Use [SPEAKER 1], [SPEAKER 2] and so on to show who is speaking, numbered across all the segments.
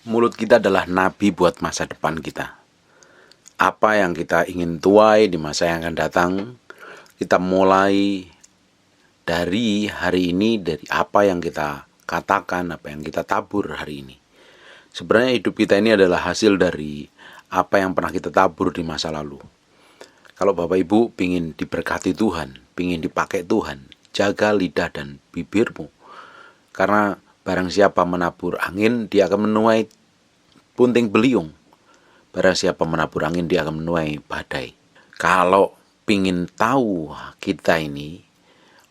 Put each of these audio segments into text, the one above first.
[SPEAKER 1] Mulut kita adalah nabi buat masa depan kita. Apa yang kita ingin tuai di masa yang akan datang, kita mulai dari hari ini, dari apa yang kita katakan, apa yang kita tabur hari ini. Sebenarnya hidup kita ini adalah hasil dari apa yang pernah kita tabur di masa lalu. Kalau Bapak Ibu ingin diberkati Tuhan, ingin dipakai Tuhan, jaga lidah dan bibirmu. Karena barang siapa menabur angin, dia akan menuai punting beliung. Barang siapa menabur angin, dia akan menuai badai. Kalau ingin tahu kita ini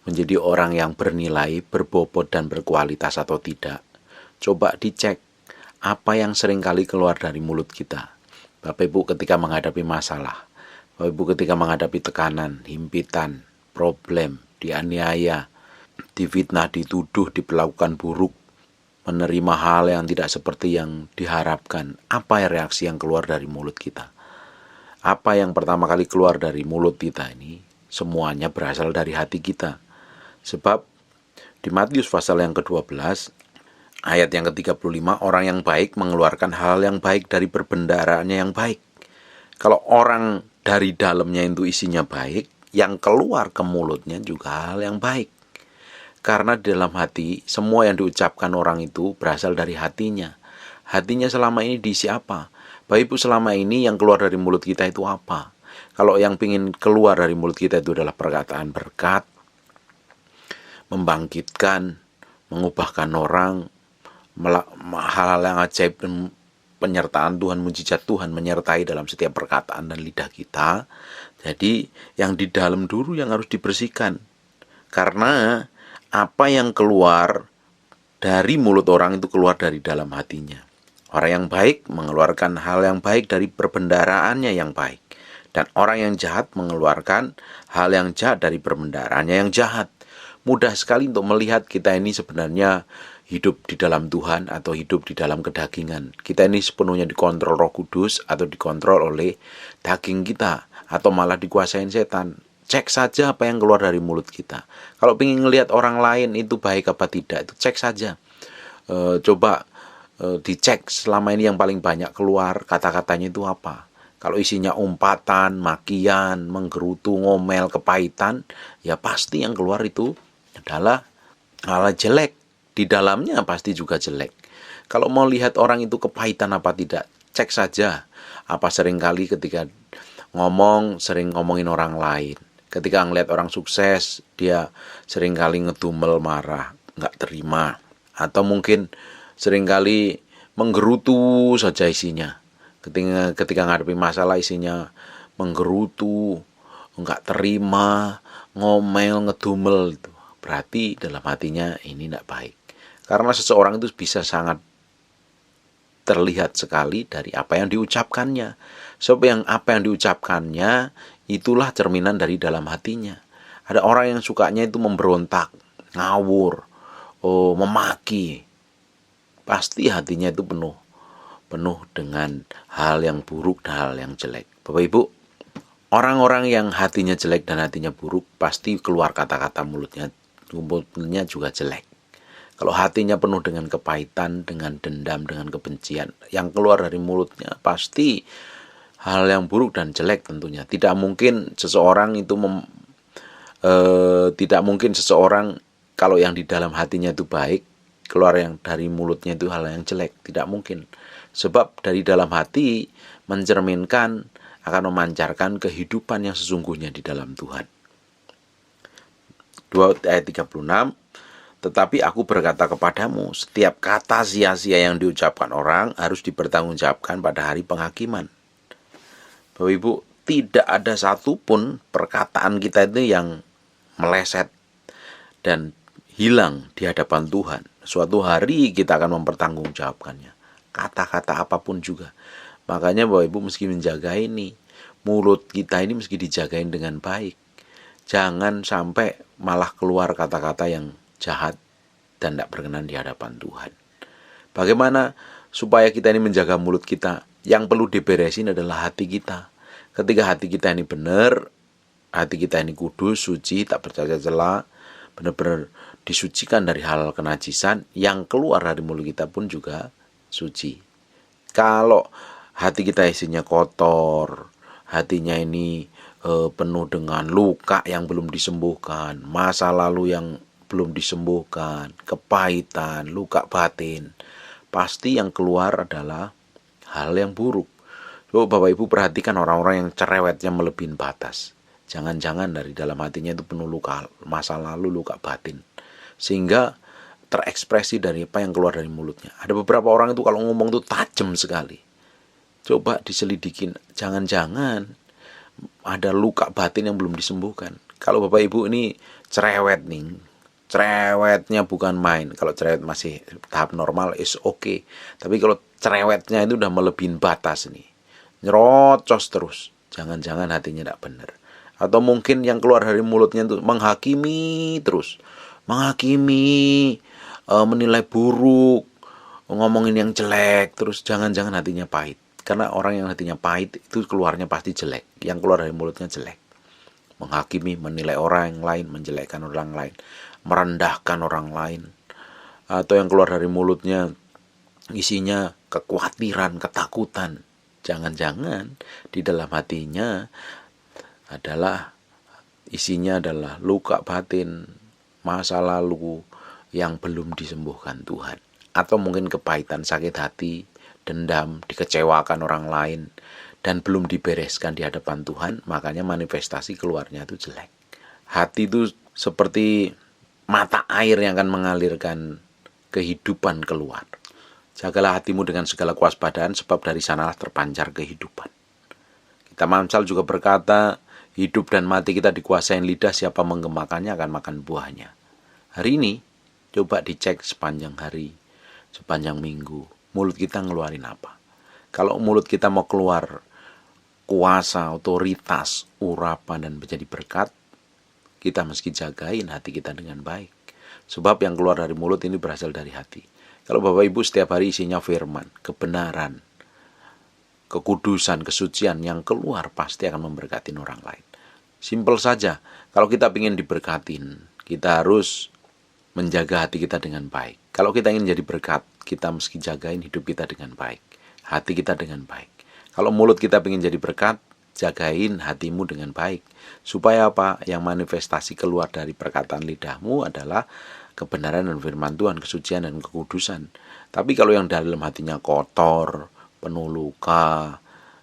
[SPEAKER 1] menjadi orang yang bernilai, berbobot dan berkualitas atau tidak, coba dicek apa yang seringkali keluar dari mulut kita. Bapak Ibu ketika menghadapi masalah, Bapak Ibu ketika menghadapi tekanan, himpitan, problem, dianiaya, difitnah, dituduh, diperlakukan buruk, menerima hal yang tidak seperti yang diharapkan, apa reaksi yang keluar dari mulut kita? Apa yang pertama kali keluar dari mulut kita ini, semuanya berasal dari hati kita. Sebab di Matius pasal yang ke-12, ayat yang ke-35, orang yang baik mengeluarkan hal yang baik dari perbendaharaannya yang baik. Kalau orang dari dalamnya itu isinya baik, yang keluar ke mulutnya juga hal yang baik. Karena di dalam hati, semua yang diucapkan orang itu berasal dari hatinya. Hatinya selama ini diisi apa? Bapak Ibu, selama ini yang keluar dari mulut kita itu apa? Kalau yang ingin keluar dari mulut kita itu adalah perkataan berkat, membangkitkan, mengubahkan orang, hal-hal yang ajaib, penyertaan Tuhan, mujizat Tuhan menyertai dalam setiap perkataan dan lidah kita. Jadi yang di dalam dulu yang harus dibersihkan. Karena apa yang keluar dari mulut orang itu keluar dari dalam hatinya. Orang yang baik mengeluarkan hal yang baik dari perbendaharaannya yang baik. Dan orang yang jahat mengeluarkan hal yang jahat dari perbendaharaannya yang jahat. Mudah sekali untuk melihat kita ini sebenarnya hidup di dalam Tuhan atau hidup di dalam kedagingan. Kita ini sepenuhnya dikontrol Roh Kudus atau dikontrol oleh daging kita, atau malah dikuasain setan. Cek saja apa yang keluar dari mulut kita. Kalau ingin melihat orang lain itu baik apa tidak, itu cek saja. Coba dicek selama ini yang paling banyak keluar kata-katanya itu apa. Kalau isinya umpatan, makian, menggerutu, ngomel, kepahitan, ya pasti yang keluar itu adalah hal jelek. Di dalamnya pasti juga jelek. Kalau mau lihat orang itu kepahitan apa tidak, cek saja. Apa seringkali ketika ngomong, sering ngomongin orang lain. Ketika ngelihat orang sukses, dia seringkali ngedumel, marah, nggak terima. Atau mungkin seringkali menggerutu saja isinya. Ketika ngadepi masalah isinya menggerutu, nggak terima, ngomel, ngedumel. Berarti dalam hatinya ini nggak baik. Karena seseorang itu bisa sangat terlihat sekali dari apa yang diucapkannya. Sebab apa yang diucapkannya itulah cerminan dari dalam hatinya. Ada orang yang sukanya itu memberontak, ngawur, memaki. Pasti hatinya itu penuh dengan hal yang buruk dan hal yang jelek. Bapak Ibu, orang-orang yang hatinya jelek dan hatinya buruk pasti keluar kata-kata mulutnya juga jelek. Kalau hatinya penuh dengan kepahitan, dengan dendam, dengan kebencian, yang keluar dari mulutnya pasti hal yang buruk dan jelek tentunya. Tidak mungkin seseorang kalau yang di dalam hatinya itu baik, keluar yang dari mulutnya itu hal yang jelek. Tidak mungkin. Sebab dari dalam hati mencerminkan akan memancarkan kehidupan yang sesungguhnya di dalam Tuhan. 2 ayat 36. Tetapi aku berkata kepadamu, setiap kata sia-sia yang diucapkan orang harus dipertanggungjawabkan pada hari penghakiman. Bapak Ibu, tidak ada satupun perkataan kita itu yang meleset dan hilang di hadapan Tuhan. Suatu hari kita akan mempertanggungjawabkannya. Kata-kata apapun juga. Makanya Bapak Ibu mesti menjaga ini. Mulut kita ini mesti dijagain dengan baik. Jangan sampai malah keluar kata-kata yang jahat dan tidak berkenan di hadapan Tuhan. Bagaimana supaya kita ini menjaga mulut kita? Yang perlu diberesin adalah hati kita. Ketika hati kita ini benar, hati kita ini kudus, suci, tak bercacat celah, benar-benar disucikan dari hal kenajisan, yang keluar dari mulut kita pun juga suci. Kalau hati kita isinya kotor, hatinya ini penuh dengan luka yang belum disembuhkan, masa lalu yang belum disembuhkan, kepahitan, luka batin, pasti yang keluar adalah hal yang buruk. Coba Bapak Ibu perhatikan orang-orang yang cerewetnya melebihi batas. Jangan-jangan dari dalam hatinya itu penuh luka masa lalu, luka batin, sehingga terekspresi dari apa yang keluar dari mulutnya. Ada beberapa orang itu kalau ngomong itu tajam sekali. Coba diselidikin, jangan-jangan ada luka batin yang belum disembuhkan. Kalau Bapak Ibu ini cerewet nih, cerewetnya bukan main. Kalau cerewet masih tahap normal is okay. Tapi kalau cerewetnya itu udah melebihi batas nih, nyerocos terus, jangan-jangan hatinya tidak benar. Atau mungkin yang keluar dari mulutnya itu menghakimi terus, menghakimi, menilai buruk, ngomongin yang jelek terus, jangan-jangan hatinya pahit. Karena orang yang hatinya pahit itu keluarnya pasti jelek, yang keluar dari mulutnya jelek. Menghakimi, menilai orang lain, menjelekkan orang lain, merendahkan orang lain. Atau yang keluar dari mulutnya isinya kekhawatiran, ketakutan. Jangan-jangan di dalam hatinya isinya adalah luka batin, masa lalu yang belum disembuhkan Tuhan. Atau mungkin kepahitan, sakit hati, dendam, dikecewakan orang lain, dan belum dibereskan di hadapan Tuhan, makanya manifestasi keluarnya itu jelek. Hati itu seperti mata air yang akan mengalirkan kehidupan keluar. Jagalah hatimu dengan segala kewaspadaan, sebab dari sanalah terpancar kehidupan. Kitab Amsal juga berkata, hidup dan mati kita dikuasai lidah, siapa menggemakannya akan makan buahnya. Hari ini, coba dicek sepanjang hari, sepanjang minggu, mulut kita ngeluarin apa. Kalau mulut kita mau keluar kuasa, otoritas, urapan, dan menjadi berkat, kita mesti jagain hati kita dengan baik. Sebab yang keluar dari mulut ini berasal dari hati. Kalau Bapak Ibu setiap hari isinya firman, kebenaran, kekudusan, kesucian, yang keluar pasti akan memberkatin orang lain. Simpel saja, kalau kita ingin diberkatin, kita harus menjaga hati kita dengan baik. Kalau kita ingin jadi berkat, kita mesti jagain hidup kita dengan baik, hati kita dengan baik. Kalau mulut kita ingin jadi berkat, jagain hatimu dengan baik. Supaya apa? Yang manifestasi keluar dari perkataan lidahmu adalah kebenaran dan firman Tuhan, kesucian dan kekudusan. Tapi kalau yang dalam hatinya kotor, penuh luka,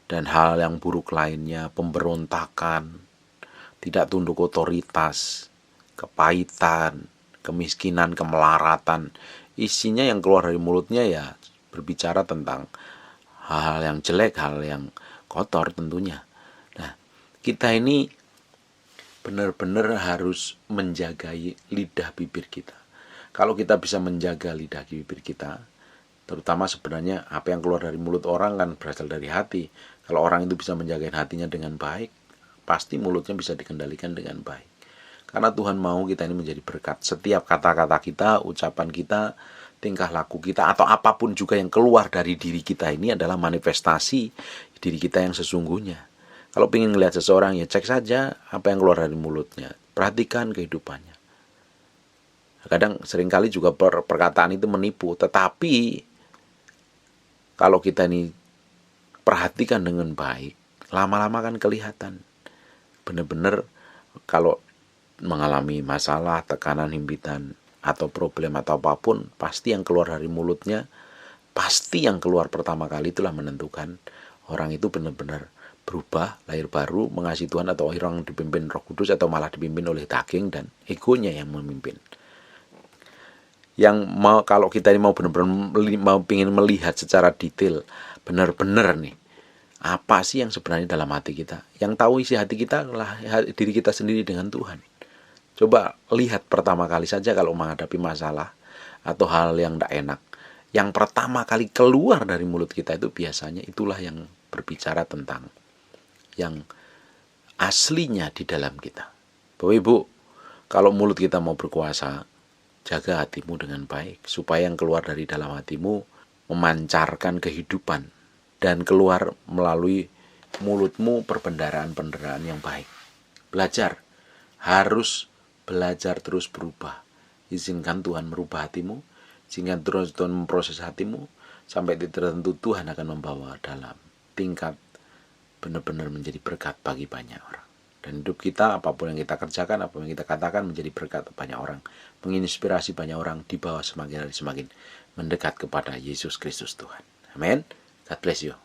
[SPEAKER 1] dan hal yang buruk lainnya, pemberontakan, tidak tunduk otoritas, kepahitan, kemiskinan, kemelaratan, isinya yang keluar dari mulutnya ya berbicara tentang hal yang jelek, hal yang kotor tentunya. Nah, kita ini benar-benar harus menjaga lidah bibir kita. Kalau kita bisa menjaga lidah bibir kita, terutama sebenarnya apa yang keluar dari mulut orang kan berasal dari hati. Kalau orang itu bisa menjaga hatinya dengan baik, pasti mulutnya bisa dikendalikan dengan baik. Karena Tuhan mau kita ini menjadi berkat. Setiap kata-kata kita, ucapan kita, tingkah laku kita, atau apapun juga yang keluar dari diri kita ini adalah manifestasi diri kita yang sesungguhnya. Kalau ingin melihat seseorang, ya cek saja apa yang keluar dari mulutnya. Perhatikan kehidupannya. Kadang seringkali juga perkataan itu menipu. Tetapi kalau kita ini perhatikan dengan baik, lama-lama kan kelihatan. Benar-benar kalau mengalami masalah, tekanan, himpitan, atau problem atau apapun, pasti yang keluar dari mulutnya, pasti yang keluar pertama kali itulah menentukan orang itu benar-benar berubah, lahir baru, mengasihi Tuhan, atau orang dipimpin Roh Kudus, atau malah dipimpin oleh daging dan egonya yang memimpin. Yang mau, kalau kita ini mau benar-benar ingin melihat secara detail, benar-benar nih, apa sih yang sebenarnya dalam hati kita? Yang tahu isi hati kita adalah diri kita sendiri dengan Tuhan. Coba lihat pertama kali saja kalau menghadapi masalah atau hal yang tidak enak. Yang pertama kali keluar dari mulut kita itu biasanya itulah yang berbicara tentang yang aslinya di dalam kita. Bapak Ibu, kalau mulut kita mau berkuasa, jaga hatimu dengan baik, supaya yang keluar dari dalam hatimu memancarkan kehidupan, dan keluar melalui mulutmu perbendaharaan-perbendaharaan yang baik. Belajar, harus belajar terus berubah. Izinkan Tuhan merubah hatimu, izinkan Tuhan memproses hatimu, sampai titik tertentu Tuhan akan membawa dalam tingkat benar-benar menjadi berkat bagi banyak orang. Dan hidup kita, apapun yang kita kerjakan, apapun yang kita katakan, menjadi berkat banyak orang, menginspirasi banyak orang, dibawa semakin hari semakin mendekat kepada Yesus Kristus Tuhan. Amin. God bless you.